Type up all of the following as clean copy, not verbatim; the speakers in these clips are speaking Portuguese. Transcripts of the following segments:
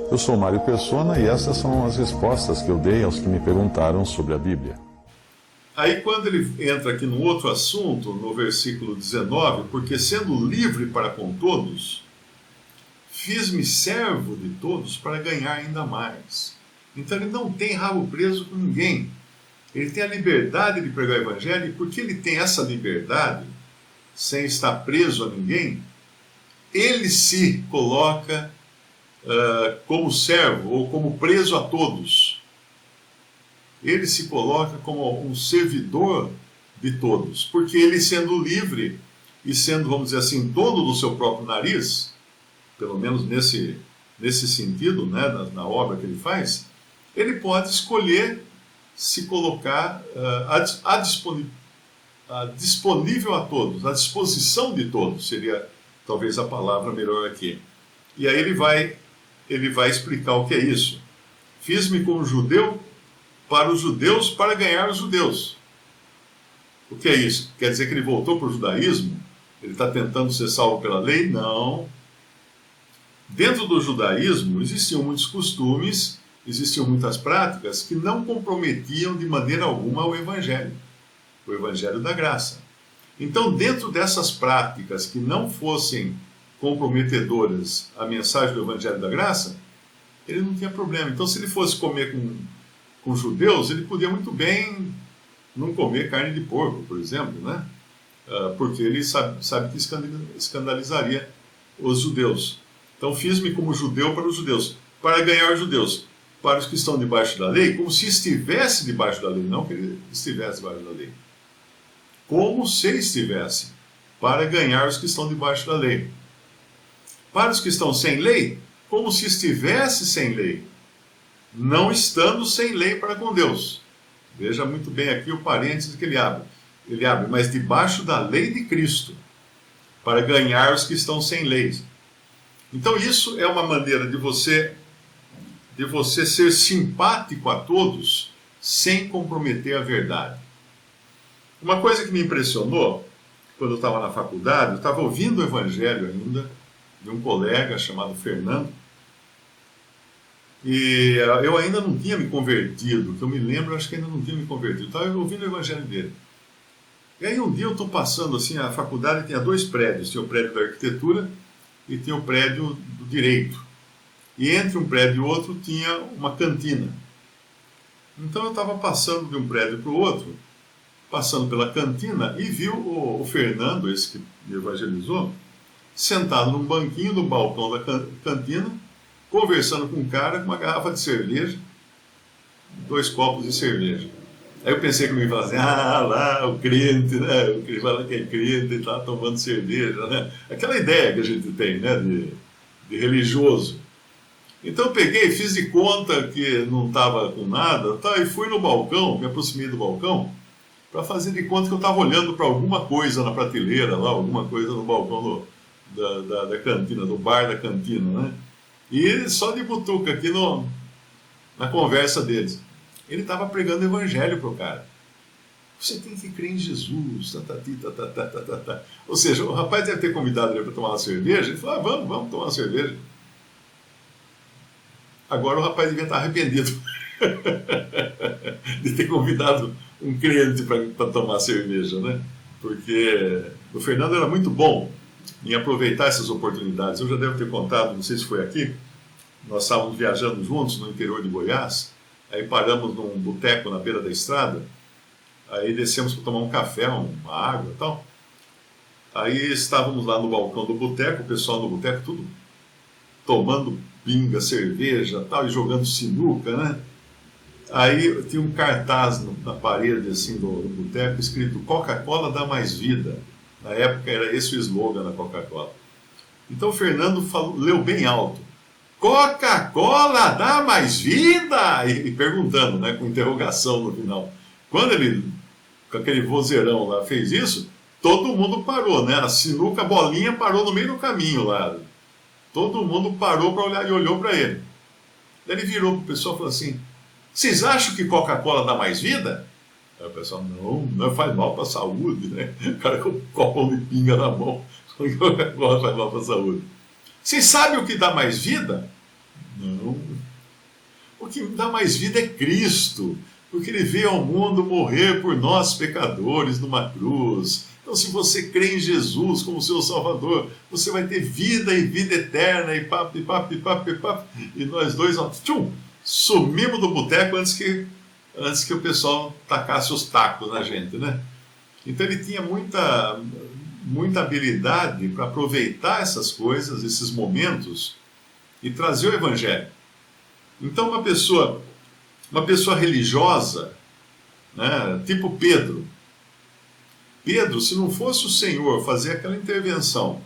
Eu sou Mário Persona e essas são as respostas que eu dei aos que me perguntaram sobre a Bíblia. Aí quando ele entra aqui no outro assunto, no versículo 19, porque sendo livre para com todos, fiz-me servo de todos para ganhar ainda mais. Então ele não tem rabo preso com ninguém. Ele tem a liberdade de pregar o evangelho, e porque ele tem essa liberdade, sem estar preso a ninguém, ele se coloca como servo ou como preso a todos. Ele se coloca como um servidor de todos, porque ele, sendo livre e sendo, vamos dizer assim, dono do seu próprio nariz, pelo menos nesse sentido, né, na obra que ele faz, ele pode escolher se colocar disponível a todos, à disposição de todos, seria talvez a palavra melhor aqui. E aí ele vai explicar o que é isso. Fiz-me como judeu para os judeus, para ganhar os judeus. O que é isso? Quer dizer que ele voltou para o judaísmo? Ele está tentando ser salvo pela lei? Não. Dentro do judaísmo existiam muitos costumes, existiam muitas práticas que não comprometiam de maneira alguma o evangelho da graça. Então, dentro dessas práticas que não fossem comprometedoras à mensagem do evangelho da graça, ele não tinha problema. Então, se ele fosse comer com judeus, ele podia muito bem não comer carne de porco, por exemplo, né? Porque ele sabe que escandalizaria os judeus. Então, fiz-me como judeu para os judeus, para ganhar os judeus, para os que estão debaixo da lei, como se estivesse debaixo da lei, não que ele estivesse debaixo da lei. Como se estivesse, para ganhar os que estão debaixo da lei. Para os que estão sem lei, como se estivesse sem lei, não estando sem lei para com Deus. Veja muito bem aqui o parênteses que ele abre. Ele abre, mas debaixo da lei de Cristo, para ganhar os que estão sem lei. Então isso é uma maneira de você ser simpático a todos, sem comprometer a verdade. Uma coisa que me impressionou, quando eu estava na faculdade, eu estava ouvindo o evangelho ainda, de um colega chamado Fernando, e eu ainda não tinha me convertido, que eu me lembro, acho que ainda não tinha me convertido, estava ouvindo o evangelho dele. E aí um dia eu estou passando assim, a faculdade tinha dois prédios, tinha o prédio da arquitetura e tinha o prédio do direito. E entre um prédio e outro tinha uma cantina. Então eu estava passando de um prédio para o outro, passando pela cantina, e vi o Fernando, esse que me evangelizou, sentado num banquinho do balcão da cantina, conversando com um cara com uma garrafa de cerveja, 2 copos de cerveja. Aí eu pensei que me ia falar assim, lá, o crente, né? O que fala que é crente e está tomando cerveja, né? Aquela ideia que a gente tem, né? De religioso. Então eu peguei, fiz de conta que não estava com nada, e fui no balcão, me aproximei do balcão, para fazer de conta que eu estava olhando para alguma coisa na prateleira, lá, alguma coisa no balcão da cantina, do bar da cantina, né? E só de butuca aqui na conversa deles. Ele estava pregando o evangelho para o cara. Você tem que crer em Jesus, Ou seja, o rapaz deve ter convidado ele para tomar uma cerveja. Ele falou, vamos tomar uma cerveja. Agora o rapaz devia estar arrependido de ter convidado um crente para tomar cerveja, né? Porque o Fernando era muito bom em aproveitar essas oportunidades. Eu já devo ter contado, não sei se foi aqui, nós estávamos viajando juntos no interior de Goiás, aí paramos num boteco na beira da estrada, aí descemos para tomar um café, uma água e tal. Aí estávamos lá no balcão do boteco, o pessoal do boteco tudo tomando pinga, cerveja tal, e jogando sinuca, né? Aí tinha um cartaz na parede assim, do boteco escrito Coca-Cola dá mais vida. Na época era esse o slogan da Coca-Cola. Então o Fernando leu bem alto. Coca-Cola dá mais vida! E perguntando, né, com interrogação no final. Quando ele, com aquele vozeirão lá, fez isso, todo mundo parou, né? A sinuca, a bolinha parou no meio do caminho lá. Todo mundo parou para olhar e olhou para ele. Daí ele virou para o pessoal e falou assim, vocês acham que Coca-Cola dá mais vida? Aí o pessoal, não faz mal para a saúde, né? O cara com um copão de pinga na mão, Coca-Cola faz mal para a saúde. Vocês sabem o que dá mais vida? Não. O que dá mais vida é Cristo, porque Ele veio ao mundo morrer por nós pecadores numa cruz. Então, se você crê em Jesus como seu Salvador, você vai ter vida e vida eterna, e papo, e papo, e papo, e papo. E nós dois, ó, tchum, sumimos do boteco antes que o pessoal tacasse os tacos na gente, né? Então ele tinha muita habilidade para aproveitar essas coisas, esses momentos, e trazer o Evangelho. Então uma pessoa religiosa, né, tipo Pedro, se não fosse o Senhor fazer aquela intervenção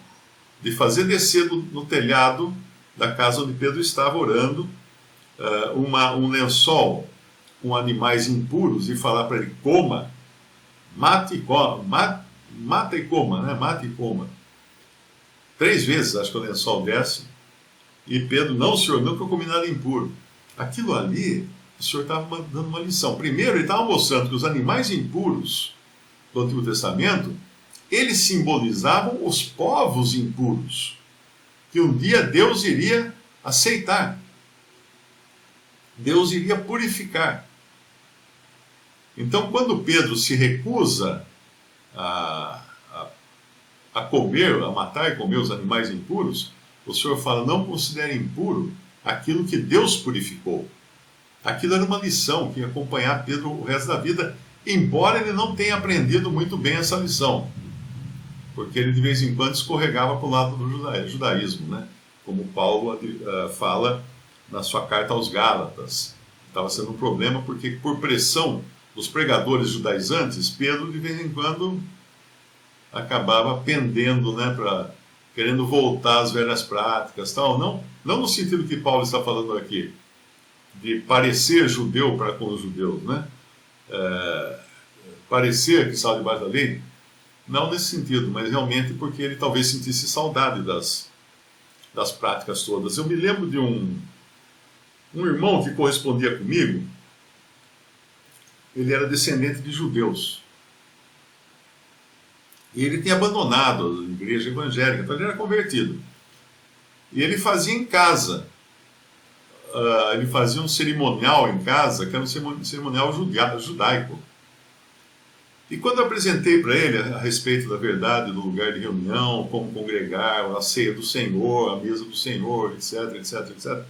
de fazer descer no telhado da casa onde Pedro estava orando um lençol com animais impuros e falar para ele: coma, mate e coma, mata e coma, né? Mate e coma. 3 vezes acho que o lençol desce e Pedro: não, Senhor, nunca comi nada impuro. Aquilo ali, o Senhor estava dando uma lição. Primeiro, ele estava mostrando que os animais impuros do Antigo Testamento, eles simbolizavam os povos impuros, que um dia Deus iria aceitar. Deus iria purificar. Então, quando Pedro se recusa a comer, a matar e comer os animais impuros, o Senhor fala: não considere impuro aquilo que Deus purificou. Aquilo era uma lição que ia acompanhar Pedro o resto da vida, embora ele não tenha aprendido muito bem essa lição, porque ele de vez em quando escorregava para o lado do judaísmo, né? Como Paulo fala na sua carta aos Gálatas. Estava sendo um problema porque, por pressão dos pregadores judaizantes, Pedro de vez em quando acabava pendendo, né, querendo voltar às velhas práticas, tal. Não no sentido que Paulo está falando aqui, de parecer judeu para com os judeus, né? Parecer que estava debaixo da lei, não nesse sentido, mas realmente porque ele talvez sentisse saudade das práticas todas. Eu me lembro de um irmão que correspondia comigo. Ele era descendente de judeus. E ele tinha abandonado a igreja evangélica, então ele era convertido. E ele fazia em casa. Ele fazia um cerimonial em casa, que era um cerimonial judaico. E quando eu apresentei para ele a respeito da verdade do lugar de reunião, como congregar, a ceia do Senhor, a mesa do Senhor, etc, etc, etc.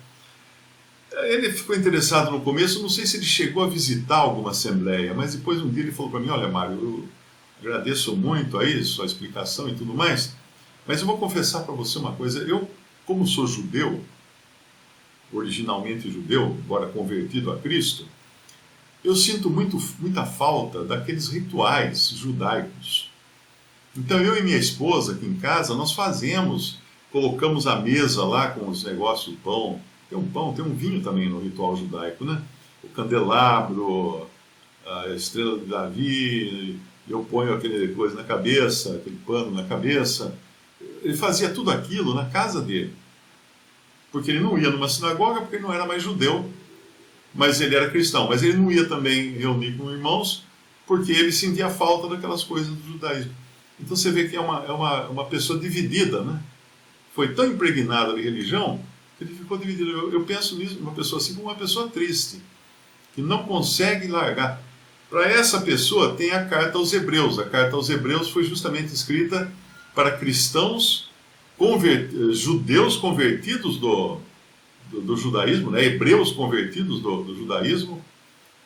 Ele ficou interessado no começo, não sei se ele chegou a visitar alguma assembleia, mas depois um dia ele falou para mim: olha, Mário, eu agradeço muito a isso, a explicação e tudo mais, mas eu vou confessar para você uma coisa. Eu, como sou judeu, originalmente judeu, embora convertido a Cristo, eu sinto muita falta daqueles rituais judaicos. Então eu e minha esposa aqui em casa, nós colocamos a mesa lá com os negócios, o pão, tem um vinho também no ritual judaico, né? O candelabro, a estrela de Davi, eu ponho aquele coisa na cabeça, aquele pano na cabeça. Ele fazia tudo aquilo na casa dele. Porque ele não ia numa sinagoga, porque ele não era mais judeu, mas ele era cristão. Mas ele não ia também reunir com irmãos, porque ele sentia falta daquelas coisas do judaísmo. Então você vê que é uma pessoa dividida, né? Foi tão impregnada de religião que ele ficou dividido. Eu penso nisso, uma pessoa assim como uma pessoa triste, que não consegue largar. Para essa pessoa tem a carta aos Hebreus. A carta aos Hebreus foi justamente escrita para cristãos, judeus convertidos do judaísmo, né? Hebreus convertidos do judaísmo,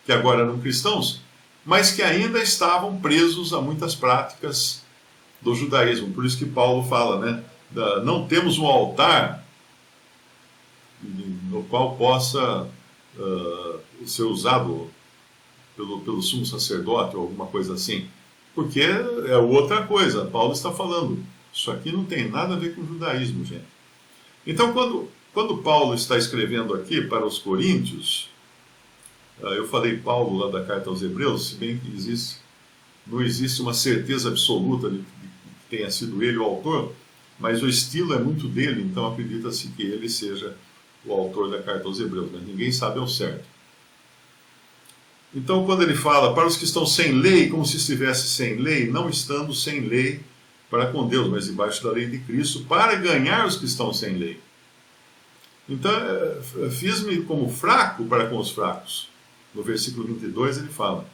que agora eram cristãos, mas que ainda estavam presos a muitas práticas do judaísmo. Por isso que Paulo fala, né? Não temos um altar no qual possa ser usado pelo sumo sacerdote ou alguma coisa assim, porque é outra coisa. Paulo está falando, isso aqui não tem nada a ver com o judaísmo, gente. Então, quando Paulo está escrevendo aqui para os coríntios, eu falei Paulo lá da carta aos Hebreus, se bem que não existe uma certeza absoluta de que tenha sido ele o autor, mas o estilo é muito dele, então acredita-se que ele seja o autor da carta aos Hebreus, mas ninguém sabe ao certo. Então, quando ele fala para os que estão sem lei, como se estivesse sem lei, não estando sem lei para com Deus, mas debaixo da lei de Cristo, para ganhar os que estão sem lei. Então, fiz-me como fraco para com os fracos. No versículo 22 ele fala,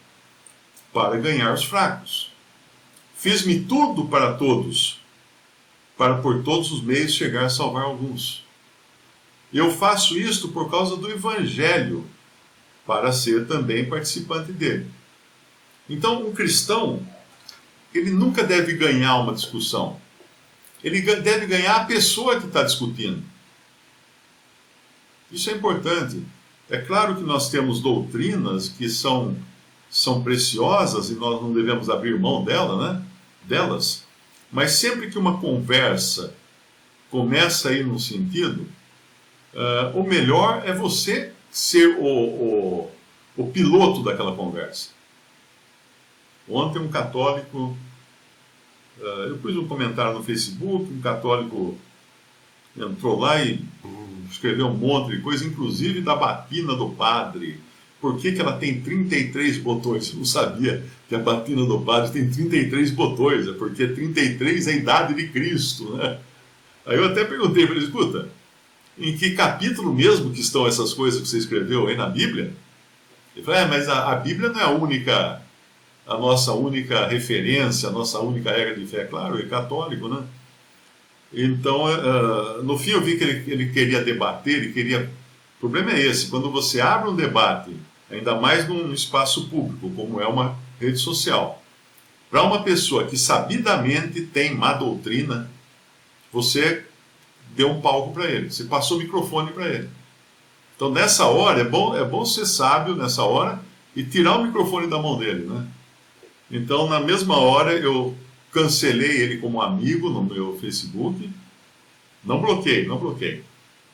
para ganhar os fracos. Fiz-me tudo para todos, para por todos os meios chegar a salvar alguns. Eu faço isto por causa do Evangelho, para ser também participante dele. Então, um cristão, ele nunca deve ganhar uma discussão. Ele deve ganhar a pessoa que está discutindo. Isso é importante. É claro que nós temos doutrinas que são preciosas e nós não devemos abrir mão delas, mas sempre que uma conversa começa a ir num sentido, o melhor é você ser o piloto daquela conversa. Ontem um católico, eu pus um comentário no Facebook, um católico entrou lá e escreveu um monte de coisa, inclusive da batina do padre. Por que ela tem 33 botões? Eu não sabia que a batina do padre tem 33 botões, é porque 33 é a idade de Cristo, né? Aí eu até perguntei para ele, escuta, em que capítulo mesmo que estão essas coisas que você escreveu aí na Bíblia? Ele falou, mas a Bíblia não é a nossa única referência, a nossa única regra de fé. Claro, ele é católico, né? Então, no fim eu vi que ele queria debater, o problema é esse, quando você abre um debate, ainda mais num espaço público, como é uma rede social, para uma pessoa que sabidamente tem má doutrina, você deu um palco para ele, você passou o microfone para ele. Então, nessa hora, é bom ser sábio nessa hora e tirar o microfone da mão dele, né? Então, na mesma hora, eu cancelei ele como amigo no meu Facebook. Não bloqueei.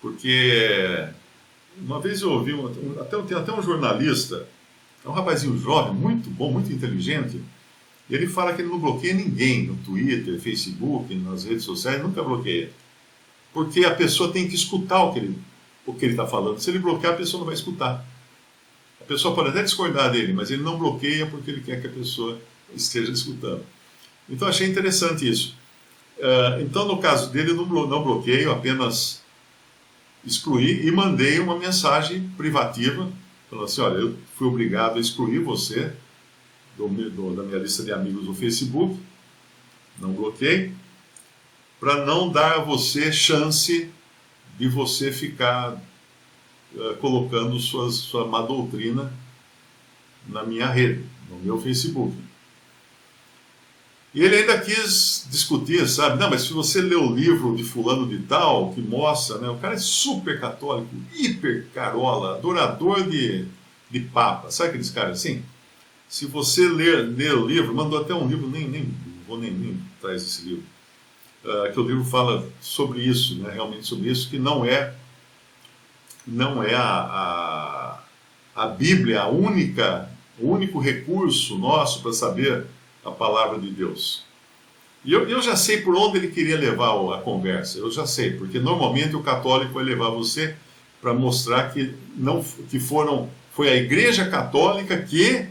Porque uma vez eu ouvi, tem até um jornalista, é um rapazinho jovem, muito bom, muito inteligente, e ele fala que ele não bloqueia ninguém no Twitter, Facebook, nas redes sociais, nunca bloqueia. Porque a pessoa tem que escutar o que ele está falando. Se ele bloquear, a pessoa não vai escutar. A pessoa pode até discordar dele, mas ele não bloqueia porque ele quer que a pessoa esteja escutando. Então achei interessante isso. Então no caso dele eu não bloqueio, apenas excluí e mandei uma mensagem privativa, falando assim, olha, eu fui obrigado a excluir você da minha lista de amigos no Facebook, não bloqueei, para não dar a você chance de você ficar colocando sua má doutrina na minha rede, no meu Facebook. E ele ainda quis discutir, sabe? Não, mas se você lê o livro de fulano de tal, que mostra, né? O cara é super católico, hiper carola, adorador de papa. Sabe aqueles caras assim? Se você ler o livro, mandou até um livro, nem vou nem traz esse livro, que o livro fala sobre isso, né? Realmente sobre isso, que não é a Bíblia o único recurso nosso para saber a palavra de Deus. E eu já sei por onde ele queria levar a conversa, eu já sei, porque normalmente o católico vai levar você para mostrar que foi a Igreja Católica que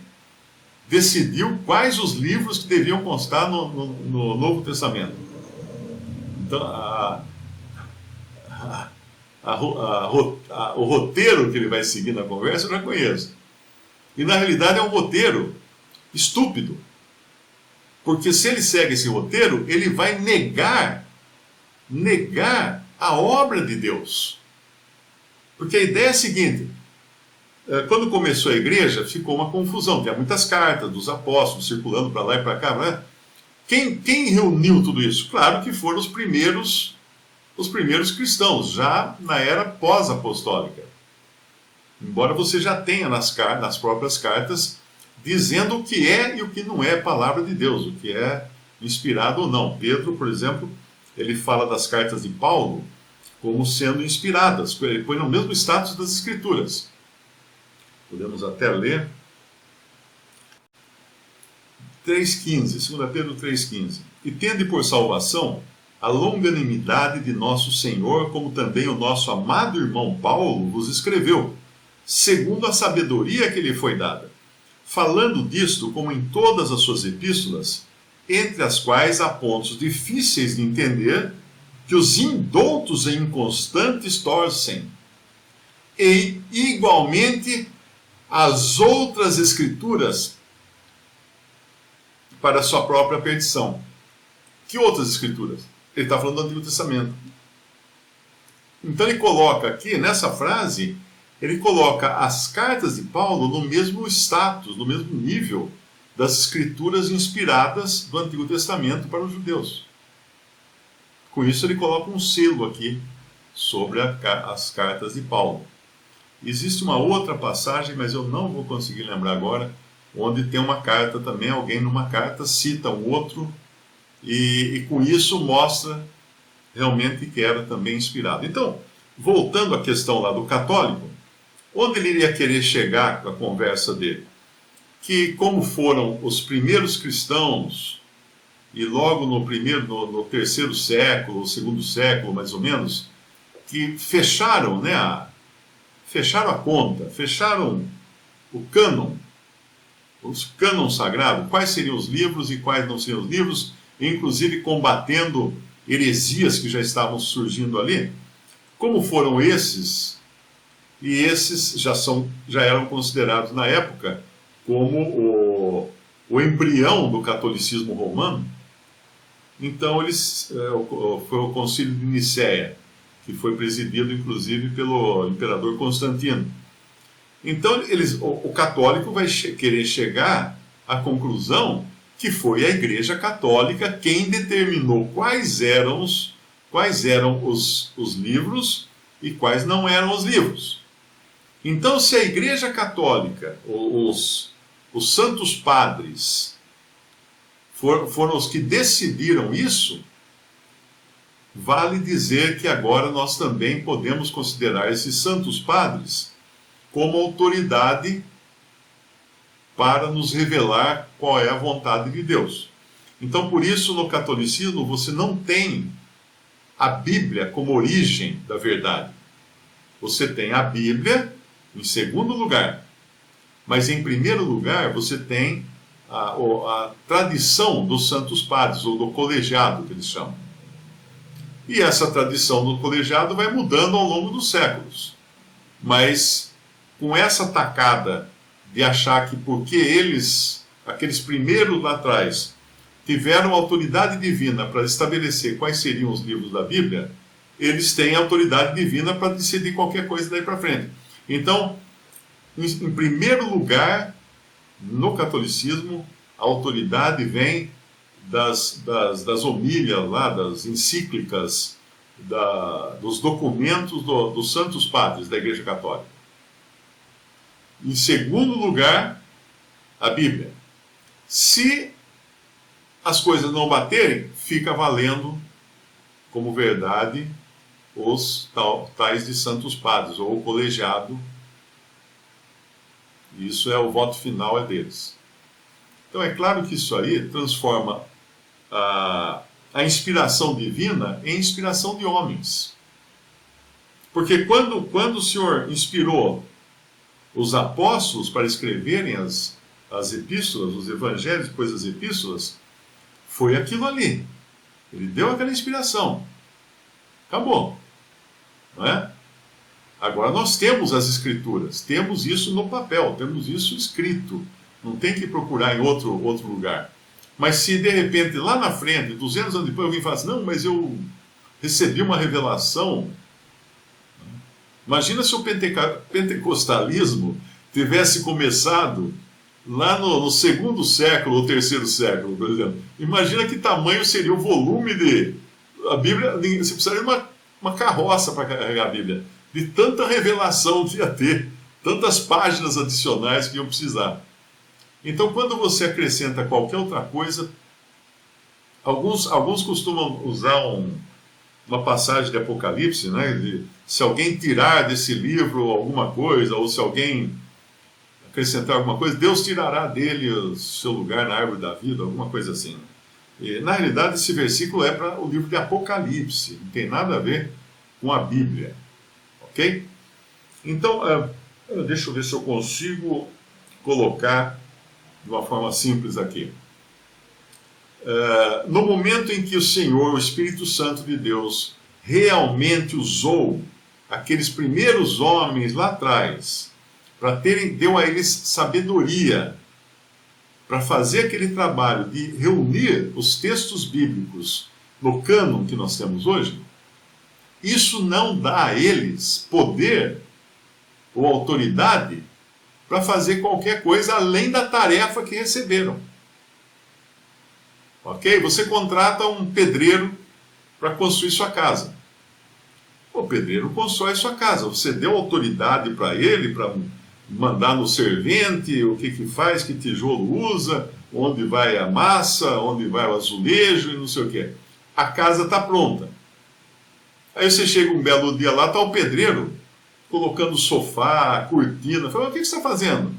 decidiu quais os livros que deviam constar no Novo Testamento. Então, o roteiro que ele vai seguir na conversa eu já conheço. E na realidade é um roteiro estúpido. Porque se ele segue esse roteiro, ele vai negar a obra de Deus. Porque a ideia é a seguinte, quando começou a igreja, ficou uma confusão, tinha muitas cartas dos apóstolos circulando para lá e para cá, né? Quem reuniu tudo isso? Claro que foram os primeiros cristãos, já na era pós-apostólica. Embora você já tenha nas próprias cartas dizendo o que é e o que não é palavra de Deus, o que é inspirado ou não. Pedro, por exemplo, ele fala das cartas de Paulo como sendo inspiradas, ele põe no mesmo status das Escrituras. Podemos até ler 3,15, 2 Pedro 3,15. E tende por salvação a longanimidade de nosso Senhor, como também o nosso amado irmão Paulo vos escreveu, segundo a sabedoria que lhe foi dada, falando disto como em todas as suas epístolas, entre as quais há pontos difíceis de entender que os indoutos e inconstantes torcem, e igualmente as outras escrituras para a sua própria perdição. Que outras escrituras? Ele está falando do Antigo Testamento. Então ele coloca aqui, nessa frase, ele coloca as cartas de Paulo no mesmo status, no mesmo nível das escrituras inspiradas do Antigo Testamento para os judeus. Com isso ele coloca um selo aqui sobre as cartas de Paulo. Existe uma outra passagem, mas eu não vou conseguir lembrar agora, onde tem uma carta também, alguém numa carta cita um outro, e com isso mostra realmente que era também inspirado. Então, voltando à questão lá do católico, onde ele iria querer chegar com a conversa dele? Que como foram os primeiros cristãos, e logo no terceiro século, ou segundo século mais ou menos, que fecharam, fecharam a conta, fecharam o cânon, os cânon sagrados, quais seriam os livros e quais não seriam os livros, inclusive combatendo heresias que já estavam surgindo ali. Como foram esses, e esses já eram considerados na época como o embrião do catolicismo romano. Então foi o Concílio de Nicéia, que foi presidido inclusive pelo imperador Constantino. Então o católico vai querer chegar à conclusão que foi a Igreja Católica quem determinou quais eram os livros e quais não eram os livros. Então, se a Igreja Católica, os santos padres, foram os que decidiram isso, vale dizer que agora nós também podemos considerar esses santos padres como autoridade para nos revelar qual é a vontade de Deus. Então, por isso, no catolicismo, você não tem a Bíblia como origem da verdade. Você tem a Bíblia em segundo lugar, mas em primeiro lugar você tem a tradição dos santos padres, ou do colegiado que eles chamam. E essa tradição do colegiado vai mudando ao longo dos séculos. Mas com essa tacada de achar que porque aqueles primeiros lá atrás, tiveram autoridade divina para estabelecer quais seriam os livros da Bíblia, eles têm autoridade divina para decidir qualquer coisa daí para frente. Então, em primeiro lugar, no catolicismo, a autoridade vem das homílias lá, das encíclicas, dos documentos dos santos padres da Igreja Católica. Em segundo lugar, a Bíblia. Se as coisas não baterem, fica valendo como verdade os tais de santos padres, ou o colegiado. Isso é o voto final, é deles. Então é claro que isso aí transforma a inspiração divina em inspiração de homens. Porque quando o Senhor inspirou os apóstolos para escreverem as epístolas, os evangelhos, depois as epístolas, foi aquilo ali. Ele deu aquela inspiração. Acabou. Não é? Agora nós temos as escrituras, temos isso no papel, temos isso escrito. Não tem que procurar em outro lugar. Mas se de repente, lá na frente, 200 anos depois, alguém fala assim, não, mas eu recebi uma revelação. Imagina se o pentecostalismo tivesse começado lá no segundo século ou terceiro século, por exemplo. Imagina que tamanho seria o volume a Bíblia. Você precisaria de uma carroça para carregar a Bíblia. De tanta revelação que ia ter, tantas páginas adicionais que iam precisar. Então, quando você acrescenta qualquer outra coisa, alguns costumam usar uma passagem de Apocalipse, né? Se alguém tirar desse livro alguma coisa, ou se alguém acrescentar alguma coisa, Deus tirará dele o seu lugar na árvore da vida, alguma coisa assim. E, na realidade, esse versículo é para o livro de Apocalipse, não tem nada a ver com a Bíblia. Ok? Então, deixa eu ver se eu consigo colocar de uma forma simples aqui. No momento em que o Senhor, o Espírito Santo de Deus, realmente usou aqueles primeiros homens lá atrás, deu a eles sabedoria para fazer aquele trabalho de reunir os textos bíblicos no cânon que nós temos hoje, isso não dá a eles poder ou autoridade para fazer qualquer coisa além da tarefa que receberam. Ok? Você contrata um pedreiro para construir sua casa. O pedreiro constrói sua casa. Você deu autoridade para ele, para mandar no servente o que faz, que tijolo usa, onde vai a massa, onde vai o azulejo e não sei o quê. A casa está pronta. Aí você chega um belo dia lá, está o pedreiro colocando sofá, cortina. Fala, o que você está fazendo?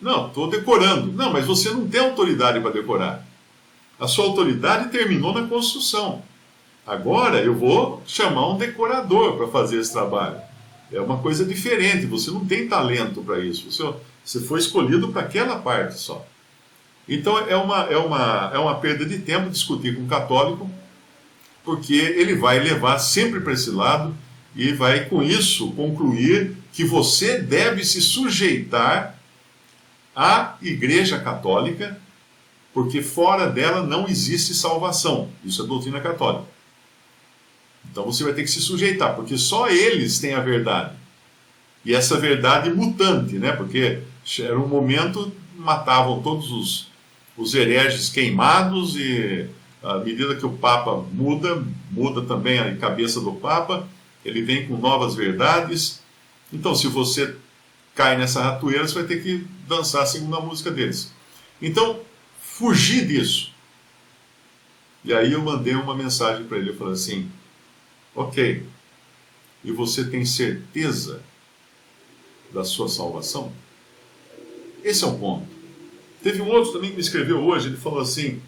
Não, estou decorando. Não, mas você não tem autoridade para decorar. A sua autoridade terminou na construção. Agora eu vou chamar um decorador para fazer esse trabalho. É uma coisa diferente, você não tem talento para isso. Você foi escolhido para aquela parte só. Então é uma perda de tempo discutir com um católico, porque ele vai levar sempre para esse lado e vai com isso concluir que você deve se sujeitar à Igreja Católica, porque fora dela não existe salvação. Isso é doutrina católica. Então você vai ter que se sujeitar, porque só eles têm a verdade. E essa verdade mutante, né? Porque era um momento, matavam todos os hereges queimados, e à medida que o Papa muda também a cabeça do Papa, ele vem com novas verdades. Então, se você cai nessa ratoeira, você vai ter que dançar segundo a música deles. Então, fugir disso. E aí eu mandei uma mensagem para ele, eu falei assim, ok, e você tem certeza da sua salvação? Esse é o ponto. Teve um outro também que me escreveu hoje, ele falou assim,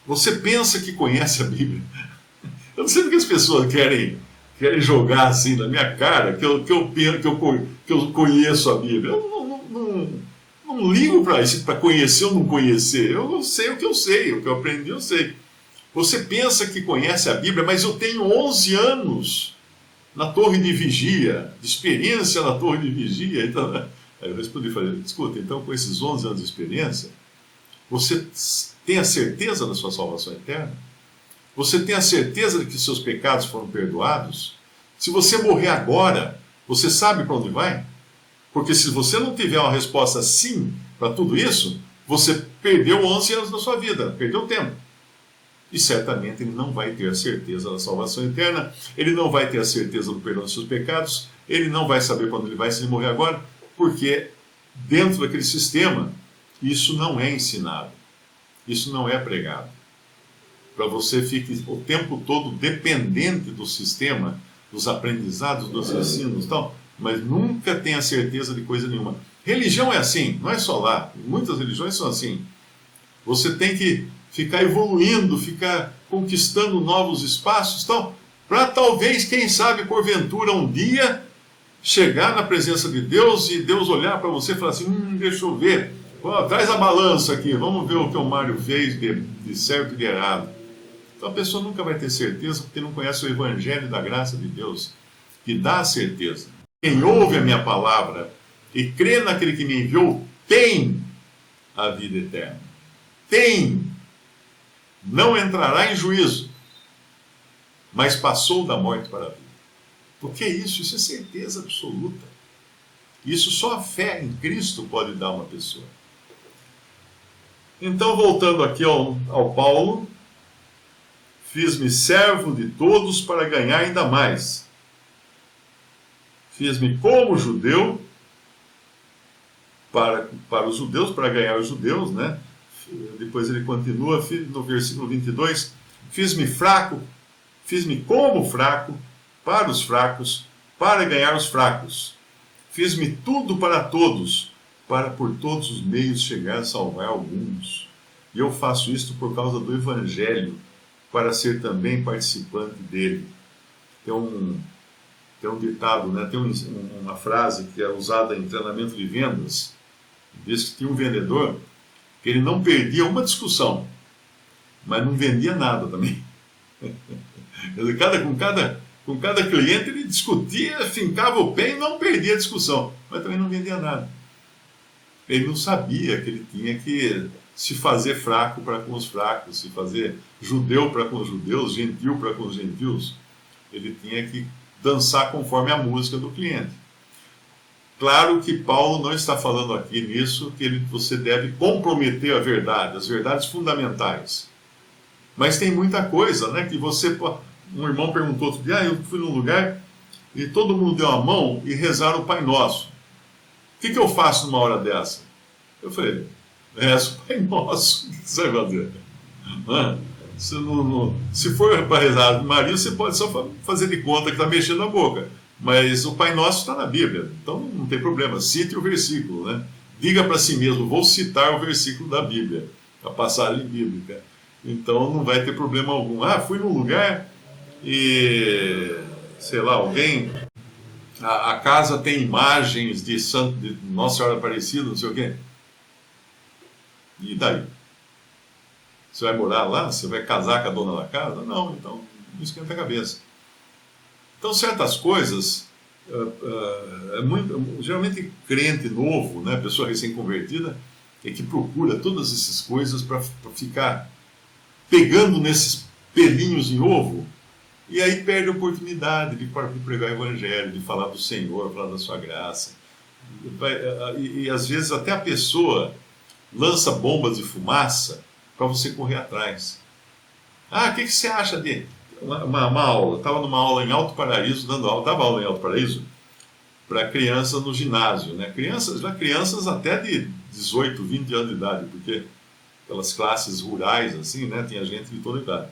você pensa que conhece a Bíblia? Eu não sei porque as pessoas querem jogar assim na minha cara que eu conheço a Bíblia. Eu não ligo para isso, para conhecer ou não conhecer. Eu não sei o que eu sei, o que eu aprendi eu sei. Você pensa que conhece a Bíblia, mas eu tenho 11 anos na torre de vigia, de experiência na torre de vigia. Então, aí eu respondi e falei, escuta, então com esses 11 anos de experiência, você tem a certeza da sua salvação eterna? Você tem a certeza de que seus pecados foram perdoados? Se você morrer agora, você sabe para onde vai? Porque se você não tiver uma resposta sim para tudo isso, você perdeu 11 anos da sua vida, perdeu tempo. E certamente ele não vai ter a certeza da salvação eterna, ele não vai ter a certeza do perdão dos seus pecados, ele não vai saber quando ele vai se morrer agora, porque dentro daquele sistema, isso não é ensinado, isso não é pregado. Para você fique o tempo todo dependente do sistema, dos aprendizados, dos ensinos e tal, mas nunca tenha certeza de coisa nenhuma. Religião é assim, não é só lá, muitas religiões são assim. Você tem que ficar evoluindo, ficar conquistando novos espaços, tal, para talvez, quem sabe, porventura, um dia, chegar na presença de Deus e Deus olhar para você e falar assim, deixa eu ver, traz a balança aqui, vamos ver o que o Mário fez de certo e de errado. Então a pessoa nunca vai ter certeza porque não conhece o Evangelho da graça de Deus, que dá a certeza. Quem ouve a minha palavra e crê naquele que me enviou, tem a vida eterna. Tem. Não entrará em juízo, mas passou da morte para a vida. O que é isso? Isso é certeza absoluta. Isso só a fé em Cristo pode dar a uma pessoa. Então, voltando aqui ao Paulo, fiz-me servo de todos para ganhar ainda mais. Fiz-me como judeu, para os judeus, para ganhar os judeus, né? Depois ele continua no versículo 22, fiz-me fraco, fiz-me como fraco, para os fracos, para ganhar os fracos. Fiz-me tudo para todos, para por todos os meios chegar a salvar alguns. E eu faço isto por causa do Evangelho, para ser também participante dele. Tem um ditado, né? Tem uma frase que é usada em treinamento de vendas, diz que tinha um vendedor que ele não perdia uma discussão, mas não vendia nada também. Com cada cliente ele discutia, fincava o pé e não perdia a discussão, mas também não vendia nada. Ele não sabia que ele tinha que se fazer fraco para com os fracos, se fazer judeu para com os judeus, gentil para com os gentios. Ele tinha que dançar conforme a música do cliente. Claro que Paulo não está falando aqui nisso que você deve comprometer a verdade, as verdades fundamentais. Mas tem muita coisa, né? Que você... Um irmão perguntou outro dia, eu fui num lugar e todo mundo deu a mão e rezaram o Pai Nosso. O que eu faço numa hora dessa? Eu falei, reza o Pai Nosso. O que você vai fazer? Se for para rezar Maria, você pode só fazer de conta que está mexendo a boca. Mas o Pai Nosso está na Bíblia, então não tem problema. Cite o versículo, né? Diga para si mesmo, vou citar o versículo da Bíblia, a passagem bíblica. Então não vai ter problema algum. Fui num lugar e, sei lá, alguém... A casa tem imagens de Nossa Senhora Aparecida, não sei o quê. E daí? Você vai morar lá? Você vai casar com a dona da casa? Não, então não esquenta a cabeça. Então, certas coisas, geralmente crente novo, né, pessoa recém-convertida, é que procura todas essas coisas para ficar pegando nesses pelinhos em ovo, e aí perde a oportunidade de pregar o Evangelho, de falar do Senhor, falar da sua graça. E às vezes até a pessoa lança bombas de fumaça para você correr atrás. O que você acha de... Uma aula, estava numa aula em Alto Paraíso, dava aula em Alto Paraíso para crianças no ginásio, né? Crianças até de 18, 20 anos de idade, porque aquelas classes rurais, assim, né? Tinha gente de toda idade.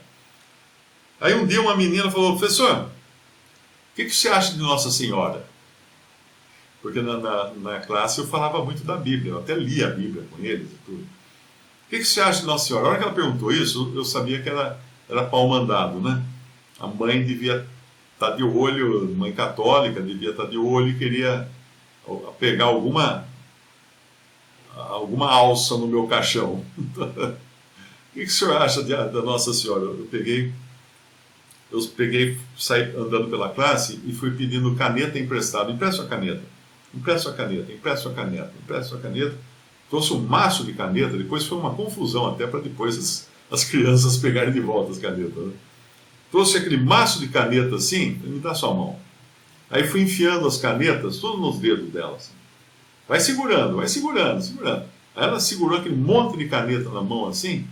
Aí um dia uma menina falou, professor, o que você acha de Nossa Senhora? Porque na classe eu falava muito da Bíblia, eu até lia a Bíblia com eles e tudo. O que você acha de Nossa Senhora? A hora que ela perguntou isso, eu sabia que era pau mandado, né? A mãe devia estar de olho, mãe católica devia estar de olho e queria pegar alguma alça no meu caixão. O que o senhor acha da Nossa Senhora? Eu peguei, saí andando pela classe e fui pedindo caneta emprestada. Empresta a caneta, empresta a caneta, empresta a caneta, empresta a caneta. Trouxe um maço de caneta, depois foi uma confusão até para depois as crianças pegarem de volta as canetas, né? Trouxe aquele maço de caneta assim, me dá sua mão. Aí fui enfiando as canetas, tudo nos dedos dela. Assim. Vai segurando, vai segurando, segurando. Aí ela segurou aquele monte de caneta na mão assim.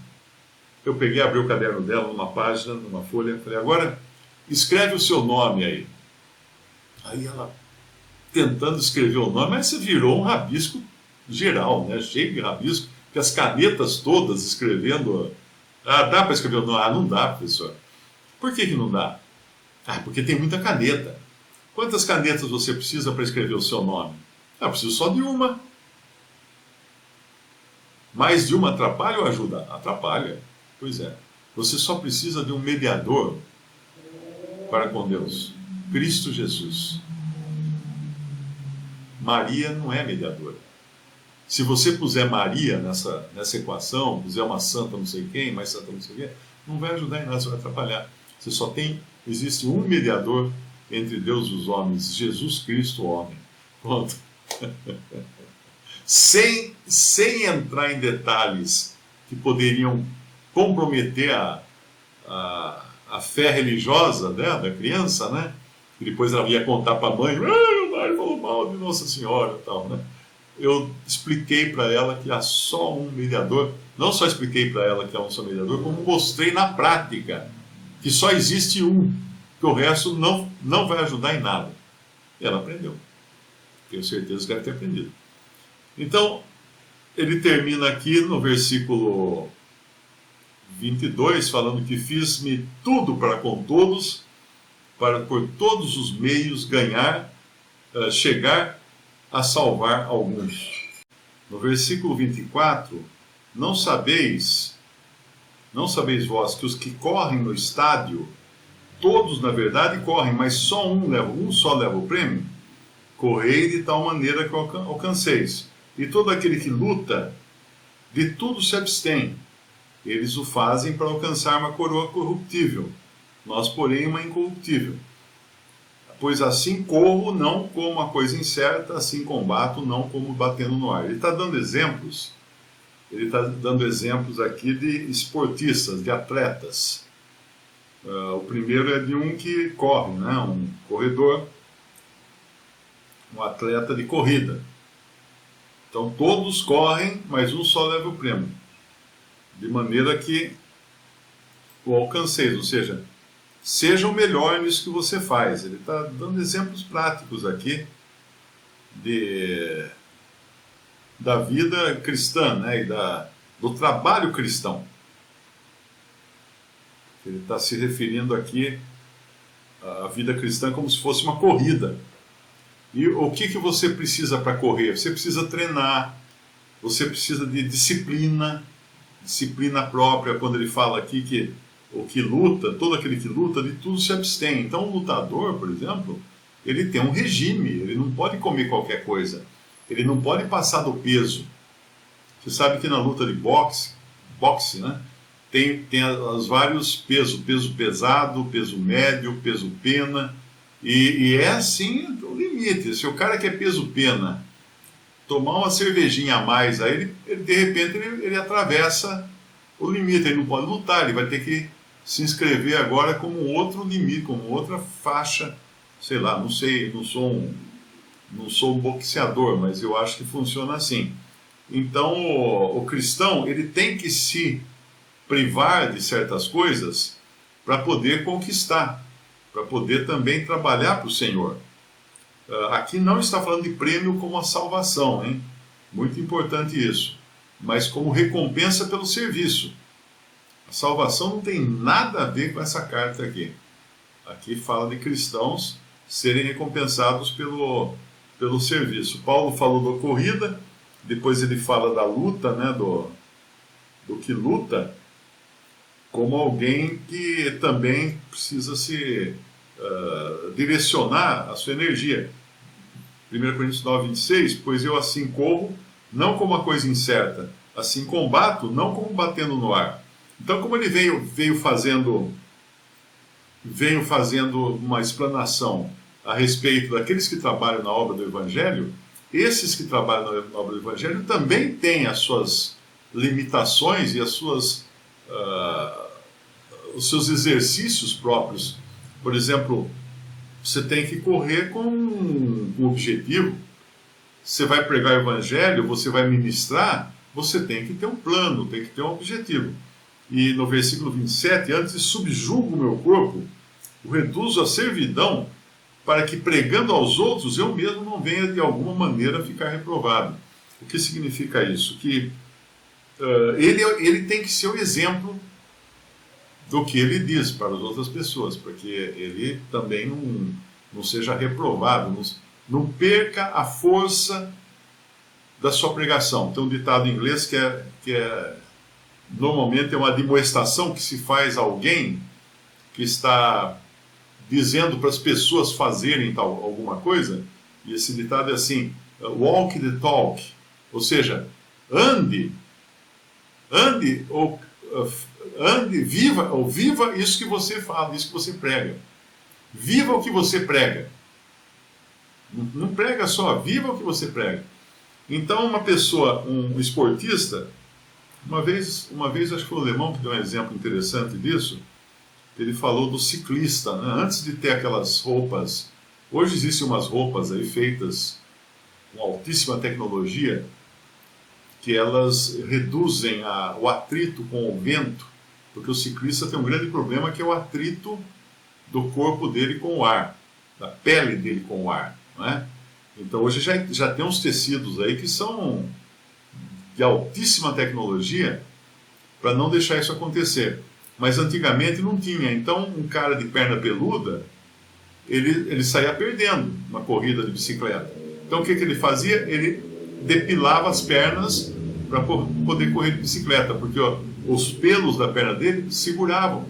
Eu peguei, abri o caderno dela numa página, numa folha, falei, agora escreve o seu nome aí. Aí ela, tentando escrever o nome, mas você virou um rabisco geral, né? Cheio de rabisco, que as canetas todas escrevendo. Dá para escrever o nome? Não dá, professor. Por que não dá? Porque tem muita caneta. Quantas canetas você precisa para escrever o seu nome? Eu preciso só de uma. Mais de uma atrapalha ou ajuda? Atrapalha. Pois é. Você só precisa de um mediador para com Deus. Cristo Jesus. Maria não é mediadora. Se você puser Maria nessa equação, puser uma santa não sei quem, mais santa não sei quem, não vai ajudar em nada, você vai atrapalhar. Existe um mediador entre Deus e os homens, Jesus Cristo, homem. Pronto. sem entrar em detalhes que poderiam comprometer a fé religiosa, né, da criança, né? E depois ela ia contar para a mãe, meu pai falou mal de Nossa Senhora e tal, né? Eu expliquei para ela que há só um mediador, não só expliquei para ela que há um só mediador, como mostrei na prática que só existe um, que o resto não vai ajudar em nada. E ela aprendeu. Tenho certeza que deve ter aprendido. Então, ele termina aqui no versículo 22, falando que fiz-me tudo para com todos, para por todos os meios chegar a salvar alguns. No versículo 24, não sabeis vós que os que correm no estádio, todos na verdade correm, mas só um só leva o prêmio? Correi de tal maneira que alcanceis. E todo aquele que luta, de tudo se abstém. Eles o fazem para alcançar uma coroa corruptível, Nós, porém, uma incorruptível. Pois assim corro, não como uma coisa incerta, assim combato, não como batendo no ar. Ele está dando exemplos. Ele está dando exemplos aqui de esportistas, de atletas. O primeiro é de um que corre, né? Um corredor, um atleta de corrida. Então todos correm, mas um só leva o prêmio. De maneira que o alcanceis, ou seja, seja o melhor nisso que você faz. Ele está dando exemplos práticos aqui da vida cristã, né? E do trabalho cristão. Ele está se referindo aqui à vida cristã como se fosse uma corrida. E o que você precisa para correr? Você precisa treinar, você precisa de disciplina própria, quando ele fala aqui que o que luta, todo aquele que luta, de tudo se abstém. Então, o lutador, por exemplo, ele tem um regime, ele não pode comer qualquer coisa, ele não pode passar do peso. Você sabe que na luta de boxe, né, tem os vários pesos, peso pesado, peso médio, peso pena, e é assim o limite. Se o cara que é peso pena tomar uma cervejinha a mais, aí ele de repente ele atravessa o limite, ele não pode lutar, ele vai ter que se inscrever agora como outro limite, como outra faixa, sei lá, não sei, não sou um boxeador, mas eu acho que funciona assim. Então o cristão, ele tem que se privar de certas coisas para poder conquistar, para poder também trabalhar para o Senhor. Aqui não está falando de prêmio como a salvação, hein? Muito importante isso, mas como recompensa pelo serviço. A salvação não tem nada a ver com essa carta aqui. Aqui fala de cristãos serem recompensados pelo serviço. Paulo falou da corrida, depois ele fala da luta, né, do que luta, como alguém que também precisa se direcionar a sua energia. 1 Coríntios 9, 26, pois eu assim corro, não como uma coisa incerta, assim combato, não como batendo no ar. Então, como ele veio fazendo uma explanação a respeito daqueles que trabalham na obra do Evangelho, esses que trabalham na obra do Evangelho também têm as suas limitações e os seus exercícios próprios. Por exemplo, você tem que correr com um objetivo. Você vai pregar o Evangelho, você vai ministrar, você tem que ter um plano, tem que ter um objetivo. E no versículo 27, antes subjugo o meu corpo, o reduzo à servidão, para que pregando aos outros, eu mesmo não venha de alguma maneira ficar reprovado. O que significa isso? Que ele tem que ser o exemplo do que ele diz para as outras pessoas, para que ele também não seja reprovado, não perca a força da sua pregação. Tem um ditado em inglês que normalmente é uma admoestação que se faz a alguém que está dizendo para as pessoas fazerem alguma coisa, e esse ditado é assim: walk the talk, ou seja, ande, viva isso que você fala, isso que você prega. Viva o que você prega. Não prega só, viva o que você prega. Então, uma pessoa, um esportista, uma vez acho que foi o Alemão que deu um exemplo interessante disso. Ele falou do ciclista, né? Antes de ter aquelas roupas, hoje existem umas roupas aí feitas com altíssima tecnologia, que elas reduzem o atrito com o vento, porque o ciclista tem um grande problema, que é o atrito do corpo dele com o ar, da pele dele com o ar, não é? Então hoje já tem uns tecidos aí que são de altíssima tecnologia para não deixar isso acontecer. Mas antigamente não tinha. Então um cara de perna peluda, ele saía perdendo uma corrida de bicicleta. Então o que ele fazia? Ele depilava as pernas para poder correr de bicicleta, porque os pelos da perna dele seguravam,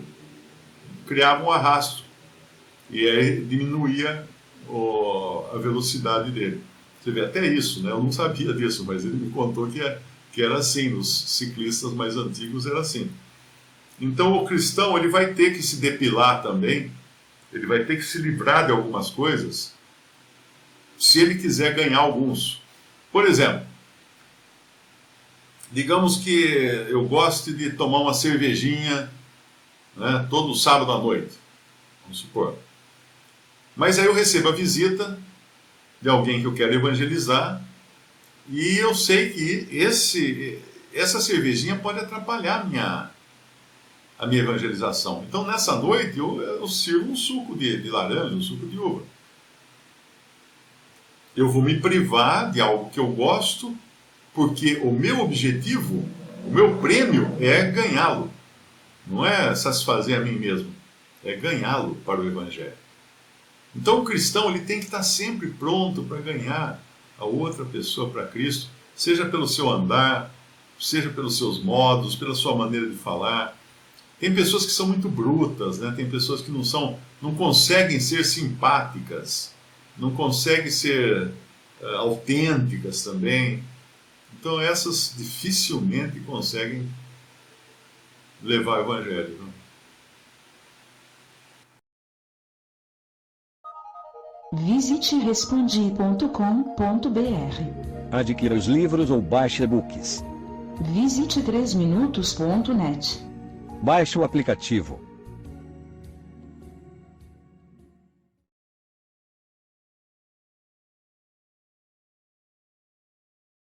criavam um arrasto, e aí diminuía a velocidade dele. Você vê, até isso, né? Eu não sabia disso, mas ele me contou que era assim, nos ciclistas mais antigos era assim. Então o cristão ele vai ter que se depilar também, ele vai ter que se livrar de algumas coisas, se ele quiser ganhar alguns. Por exemplo, digamos que eu goste de tomar uma cervejinha, né, todo sábado à noite, vamos supor. Mas aí eu recebo a visita de alguém que eu quero evangelizar, e eu sei que essa cervejinha pode atrapalhar a minha evangelização. Então nessa noite eu sirvo um suco de laranja, um suco de uva. Eu vou me privar de algo que eu gosto, porque o meu objetivo, o meu prêmio é ganhá-lo. Não é satisfazer a mim mesmo, é ganhá-lo para o Evangelho. Então o cristão ele tem que estar sempre pronto para ganhar a outra pessoa para Cristo, seja pelo seu andar, seja pelos seus modos, pela sua maneira de falar. Tem pessoas que são muito brutas, né? Tem pessoas que não conseguem ser simpáticas, não conseguem ser autênticas também. Então essas dificilmente conseguem levar o Evangelho. Né? Visite respondi.com.br. Adquira os livros ou baixe e-books. Visite 3minutos.net. Baixe o aplicativo.